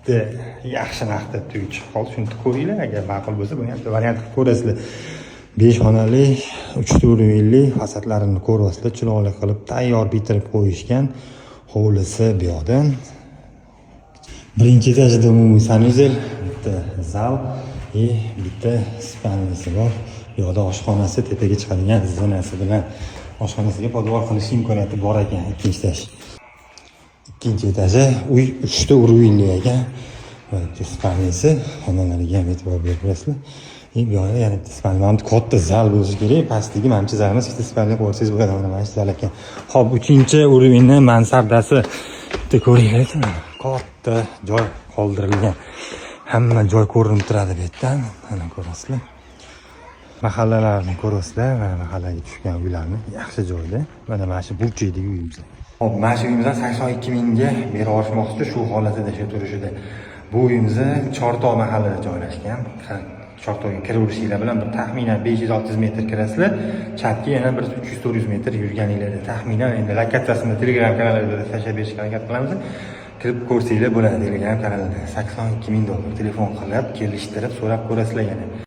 bitta yaxshi narxda to'y chiqib qoldi. Shuni ko'ringlar, agar ma'qul bo'lsa buni ham variant qilib ko'rasizlar. 5 xonali 3 uyli fasadlarini ko'ryapsizlar, chiroyli qilib tayyor bitirib qo'yishgan. Hovlisi bu yoqdan. Birinchi etajda umumiy sanuzel, bitta zal va bitta spalnisi bor. Bu yoqda oshxonasi, tepaga chiqadigan zonasi bilan oshxonasiga podvol qilish imkoniyati bor ekan. Ikkinchi etaji uy 3 uyli ekan. Va spalnisi, xonalariga ham e'tibor berasizlar. Bu yoqda yana spalni katta zal bo'lishi kerak. Pastdagi mancha zalimiz ikkita spalni qo'ysangiz bo'ladi. Mana shu zal ekan. Xo'p, 3-o'rinni mansardasi bitta ko'ringlar. Katta joy qoldirilgan. Hamma joy ko'rinib turadi bu yerdan. Mana ko'rasizlar. Mahallalarni ko'rasizlar. Mana mahallaga tushgan uylarni yaxshi joyda. Mana shu burchakdagi uyimiz. Hop, mana shu uyimizdan 82 mingga berib olishmoqchi, shu holatida shu turishida. Bu uyimiz Chortoq mahallada joylashgan. Chortoqqa kiraverishinglar bilan bir taxminan 500-600 metr kirasizlar. Chatga yana bir 300-400 metr yurganinglarda taxminan endi lokatsiyasini Telegram kanalida tashlab berishga harakat qilamiz. Kirib ko'rsanglar bo'ladi Telegram kanalida. $82 ming telefon qilib, kelishtirib, so'rab ko'rasizlar yana.